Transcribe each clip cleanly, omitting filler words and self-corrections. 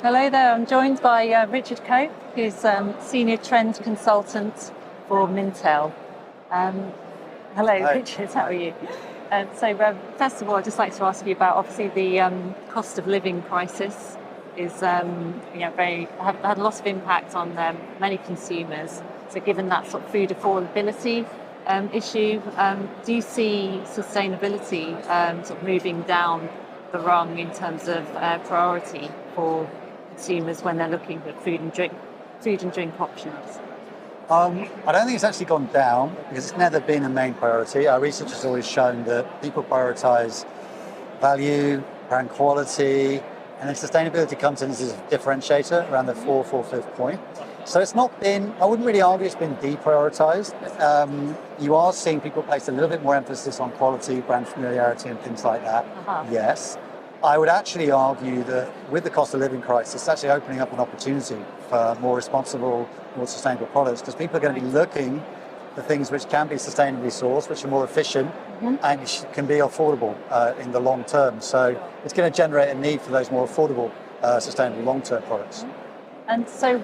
Hello there, I'm joined by Richard Cope, who's Senior Trend Consultant for Mintel. Um, Hello, Hi. Richard, how are you? First of all, I'd just like to ask you about obviously the cost of living crisis is had a lot of impact on many consumers. So given that sort of food affordability issue, do you see sustainability sort of moving down the rung in terms of priority for consumers when they're looking at food and drink options? I don't think it's actually gone down because it's never been a main priority. Our research has always shown that people prioritize value, brand quality, and then sustainability comes in as a differentiator around the fifth point. So it's not been, I wouldn't really argue it's been deprioritized. You are seeing people place a little bit more emphasis on quality, brand familiarity, and things like that. Yes. I would actually argue that with the cost of living crisis, it's actually opening up an opportunity for more responsible, more sustainable products because people are going to be looking for things which can be sustainably sourced, which are more efficient and can be affordable in the long term. So it's going to generate a need for those more affordable, sustainable long-term products. And so,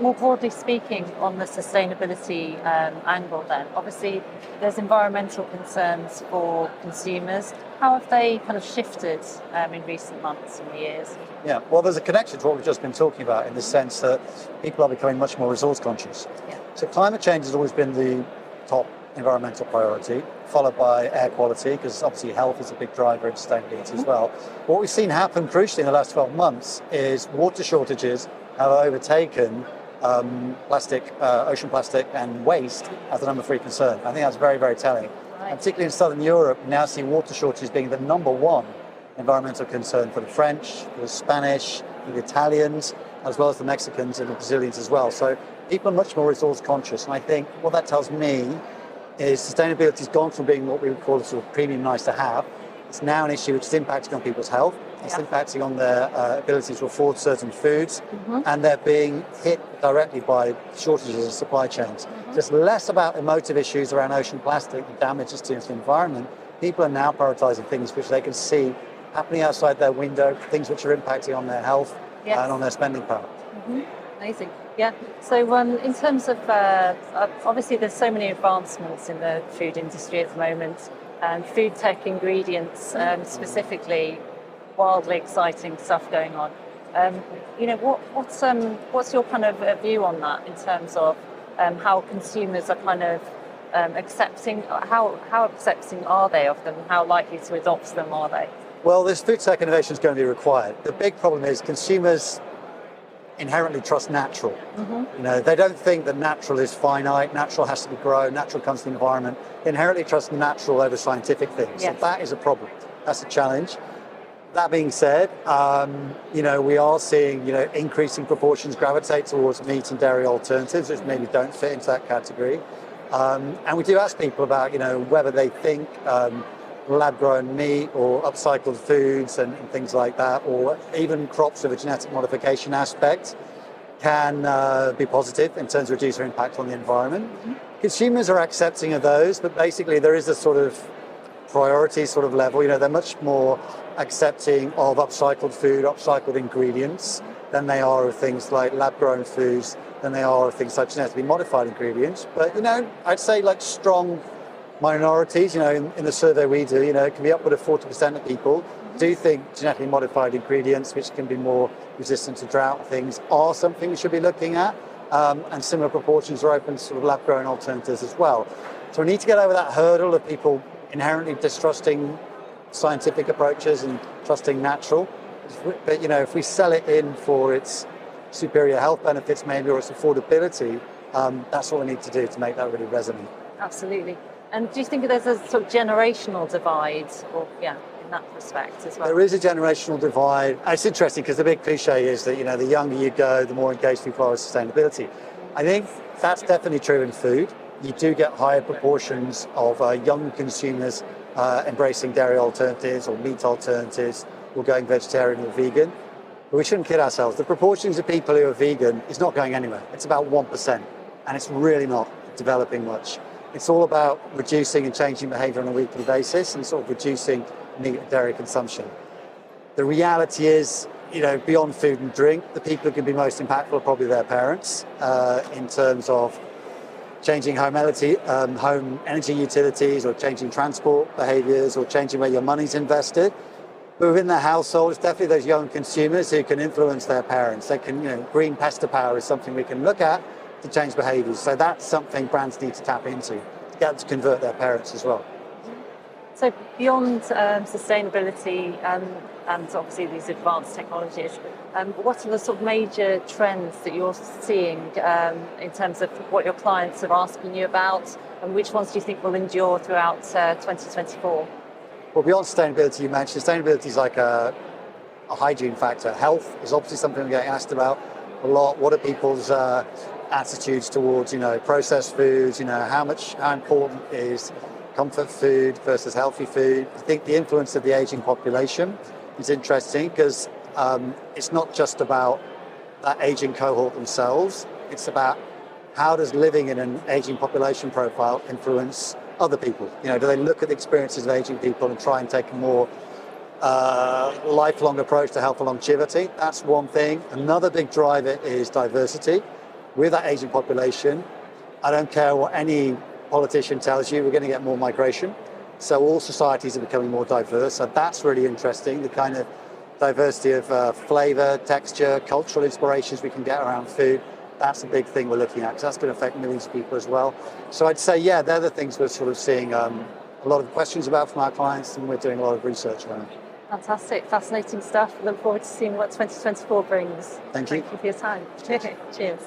more broadly speaking, on the sustainability angle, then obviously there's environmental concerns for consumers. How have they kind of shifted in recent months and years? Yeah, well, there's a connection to what we've just been talking about in the sense that people are becoming much more resource conscious. Yeah. So climate change has always been the top environmental priority, followed by air quality, because obviously health is a big driver in sustainability as well. What we've seen happen crucially in the last 12 months is water shortages have overtaken ocean plastic and waste as the number 3 concern. I think that's very, very telling. Right. And particularly in Southern Europe, we now see water shortages being the number 1 environmental concern for the French, for the Spanish, for the Italians, as well as the Mexicans and the Brazilians as well. So people are much more resource conscious. And I think what that tells me is sustainability has gone from being what we would call a sort of premium nice to have. It's now an issue which is impacting on people's health. It's impacting on their ability to afford certain foods, and they're being hit directly by shortages in supply chains. So it's less about emotive issues around ocean plastic and damages to the environment. People are now prioritizing things which they can see happening outside their window, things which are impacting on their health and on their spending power. Amazing. Yeah. So in terms of, obviously there's so many advancements in the food industry at the moment, and food tech ingredients specifically, wildly exciting stuff going on. What's your kind of view on that in terms of how consumers are kind of accepting, how accepting are they of them, how likely to adopt them are they? Well, this food tech innovation is going to be required. The big problem is consumers inherently trust natural. They don't think that natural is finite, natural has to be grown, natural comes from the environment. They inherently trust natural over scientific things. Yes. So that is a problem. That's a challenge. That being said, we are seeing, increasing proportions gravitate towards meat and dairy alternatives, which maybe don't fit into that category. And we do ask people about, whether they think lab-grown meat or upcycled foods and things like that, or even crops with a genetic modification aspect can be positive in terms of reduce their impact on the environment. Consumers are accepting of those, but basically there is a sort of priority sort of level. They're much more accepting of upcycled food, upcycled ingredients than they are of things like lab-grown foods, than they are of things like genetically modified ingredients. But, I'd say like strong minorities, in the survey we do, it can be upward of 40% of people do think genetically modified ingredients, which can be more resistant to drought things, are something we should be looking at. And similar proportions are open to sort of lab-grown alternatives as well. So we need to get over that hurdle of people inherently distrusting scientific approaches and trusting natural. But, if we sell it in for its superior health benefits maybe, or its affordability, that's what we need to do to make that really resonate. Absolutely. And do you think there's a sort of generational divide, in that respect as well? There is a generational divide. It's interesting because the big cliche is that, the younger you go, the more engaged people are with sustainability. I think that's definitely true in food. You do get higher proportions of young consumers embracing dairy alternatives or meat alternatives or going vegetarian or vegan. But we shouldn't kid ourselves. The proportions of people who are vegan is not going anywhere. It's about 1%, and it's really not developing much. It's all about reducing and changing behavior on a weekly basis and sort of reducing meat and dairy consumption. The reality is beyond food and drink, the people who can be most impactful are probably their parents in terms of changing home energy utilities, or changing transport behaviours, or changing where your money's invested. But within their household, it's definitely those young consumers who can influence their parents. They can, green pester power is something we can look at to change behaviours. So that's something brands need to tap into to get them to convert their parents as well. So beyond sustainability and obviously these advanced technologies, what are the sort of major trends that you're seeing in terms of what your clients are asking you about, and which ones do you think will endure throughout 2024? Well, beyond sustainability, you mentioned sustainability is like a hygiene factor. Health is obviously something we're getting asked about a lot. What are people's attitudes towards, processed foods? How important is comfort food versus healthy food? I think the influence of the aging population is interesting because it's not just about that aging cohort themselves. It's about how does living in an aging population profile influence other people? Do they look at the experiences of aging people and try and take a more lifelong approach to health and longevity? That's one thing. Another big driver is diversity. With that aging population, I don't care what any politician tells you, we're going to get more migration. So all societies are becoming more diverse. So that's really interesting, the kind of diversity of flavour, texture, cultural inspirations we can get around food. That's a big thing we're looking at, because that's going to affect millions of people as well. So I'd say, they're the things we're sort of seeing a lot of questions about from our clients, and we're doing a lot of research around. Fantastic, fascinating stuff. Look forward to seeing what 2024 brings. Thank you. Thank you for your time. Cheers.